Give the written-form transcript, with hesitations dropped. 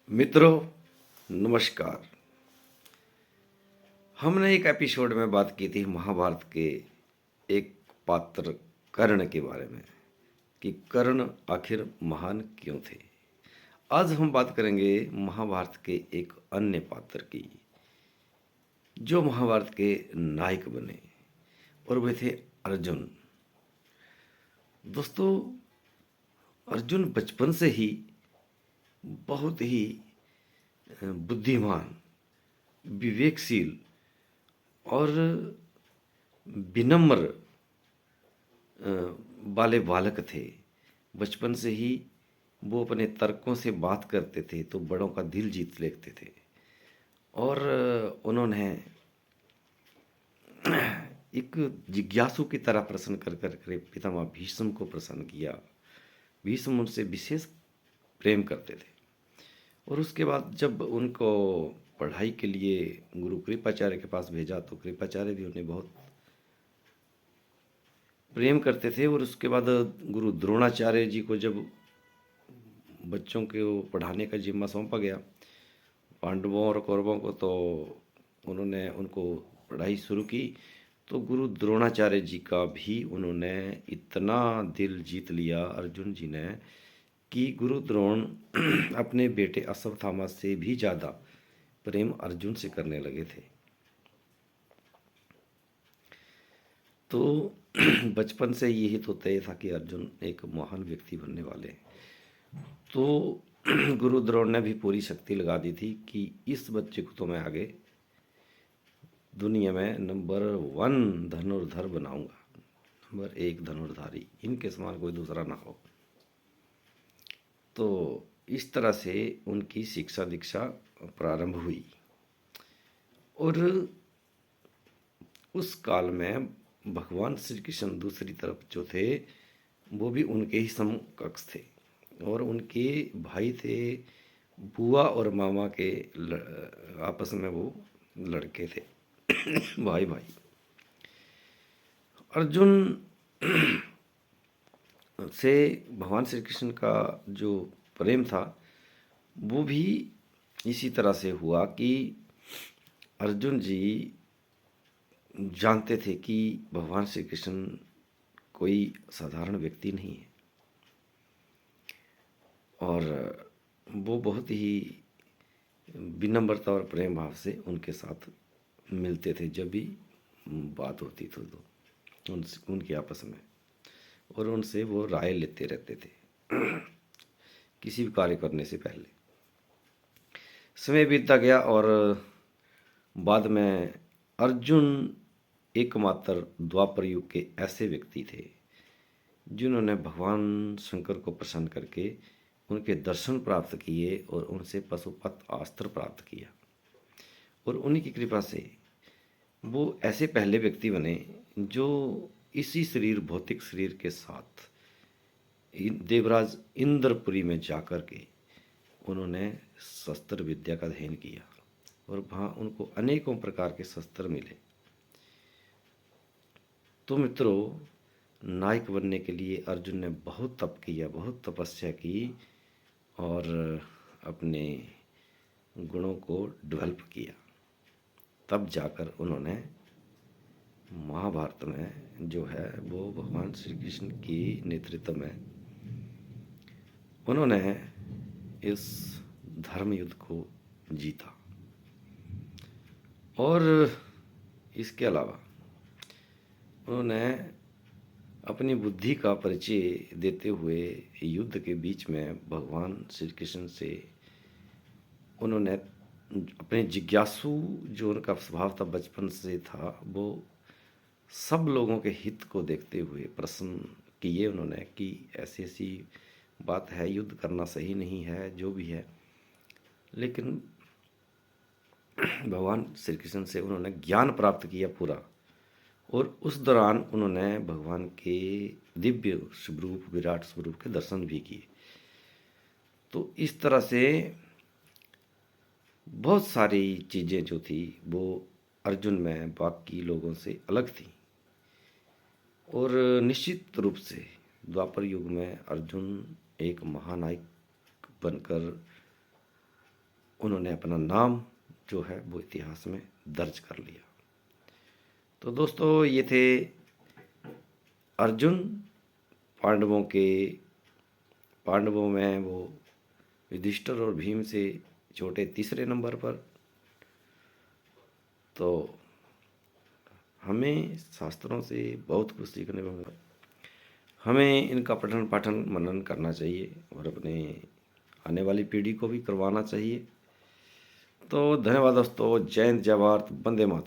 मित्रों, नमस्कार। हमने एक एपिसोड में बात की थी महाभारत के एक पात्र कर्ण के बारे में कि कर्ण आखिर महान क्यों थे। आज हम बात करेंगे महाभारत के एक अन्य पात्र की जो महाभारत के नायक बने और वे थे अर्जुन। दोस्तों, अर्जुन बचपन से ही बहुत ही बुद्धिमान, विवेकशील और विनम्र वाले बालक थे। बचपन से ही वो अपने तर्कों से बात करते थे तो बड़ों का दिल जीत लेते थे और उन्होंने एक जिज्ञासु की तरह प्रश्न कर कर पितामह भीष्म को प्रसन्न किया। भीष्म उनसे विशेष प्रेम करते थे और उसके बाद जब उनको पढ़ाई के लिए गुरु कृपाचार्य के पास भेजा तो कृपाचार्य भी उन्हें बहुत प्रेम करते थे। और उसके बाद गुरु द्रोणाचार्य जी को जब बच्चों को पढ़ाने का जिम्मा सौंपा गया पांडवों और कौरवों को, तो उन्होंने उनको पढ़ाई शुरू की। तो गुरु द्रोणाचार्य जी का भी उन्होंने इतना दिल जीत लिया अर्जुन जी ने कि गुरु द्रोण अपने बेटे अश्वत्थामा से भी ज़्यादा प्रेम अर्जुन से करने लगे थे। तो बचपन से यही तो तय था कि अर्जुन एक महान व्यक्ति बनने वाले। तो गुरु द्रोण ने भी पूरी शक्ति लगा दी थी कि इस बच्चे को तो मैं आगे दुनिया में नंबर 1 धनुर्धर बनाऊंगा, नंबर 1 धनुर्धारी, इनके समान कोई दूसरा ना हो। तो इस तरह से उनकी शिक्षा दीक्षा प्रारंभ हुई और उस काल में भगवान श्री कृष्ण दूसरी तरफ जो थे वो भी उनके ही समकक्ष थे और उनके भाई थे। बुआ और मामा के आपस में वो लड़के थे भाई भाई। अर्जुन से भगवान श्री कृष्ण का जो प्रेम था वो भी इसी तरह से हुआ कि अर्जुन जी जानते थे कि भगवान श्री कृष्ण कोई साधारण व्यक्ति नहीं है और वो बहुत ही विनम्रता और प्रेम भाव से उनके साथ मिलते थे जब भी बात होती थी तो उनके आपस में, और उनसे वो राय लेते रहते थे किसी भी कार्य करने से पहले। समय बीतता गया और बाद में अर्जुन एकमात्र द्वापर युग के ऐसे व्यक्ति थे जिन्होंने भगवान शंकर को प्रसन्न करके उनके दर्शन प्राप्त किए और उनसे पशुपत अस्त्र प्राप्त किया। और उन्हीं की कृपा से वो ऐसे पहले व्यक्ति बने जो इसी शरीर, भौतिक शरीर के साथ देवराज इंद्रपुरी में जाकर के उन्होंने शस्त्र विद्या का अध्ययन किया और वहाँ उनको अनेकों प्रकार के शस्त्र मिले। तो मित्रों, नायक बनने के लिए अर्जुन ने बहुत तप किया, बहुत तपस्या की और अपने गुणों को डेवलप किया। तब जाकर उन्होंने महाभारत में जो है वो भगवान श्री कृष्ण की नेतृत्व में उन्होंने इस धर्म युद्ध को जीता। और इसके अलावा उन्होंने अपनी बुद्धि का परिचय देते हुए युद्ध के बीच में भगवान श्री कृष्ण से उन्होंने अपने जिज्ञासु जो उनका स्वभाव था बचपन से था, वो सब लोगों के हित को देखते हुए प्रश्न किए उन्होंने कि ऐसी ऐसी बात है, युद्ध करना सही नहीं है, जो भी है। लेकिन भगवान श्री कृष्ण से उन्होंने ज्ञान प्राप्त किया पूरा, और उस दौरान उन्होंने भगवान के दिव्य स्वरूप, विराट स्वरूप के दर्शन भी किए। तो इस तरह से बहुत सारी चीज़ें जो थी वो अर्जुन में बाकी लोगों से अलग थी। और निश्चित रूप से द्वापर युग में अर्जुन एक महानायक बनकर उन्होंने अपना नाम जो है वो इतिहास में दर्ज कर लिया। तो दोस्तों, ये थे अर्जुन पांडवों में वो युधिष्ठिर और भीम से छोटे तीसरे नंबर पर। तो हमें शास्त्रों से बहुत कुछ सीखने को मिला। हमें इनका पठन पाठन मनन करना चाहिए और अपने आने वाली पीढ़ी को भी करवाना चाहिए। तो धन्यवाद दोस्तों। जय हिंद, जय भारत, वंदे मातरम।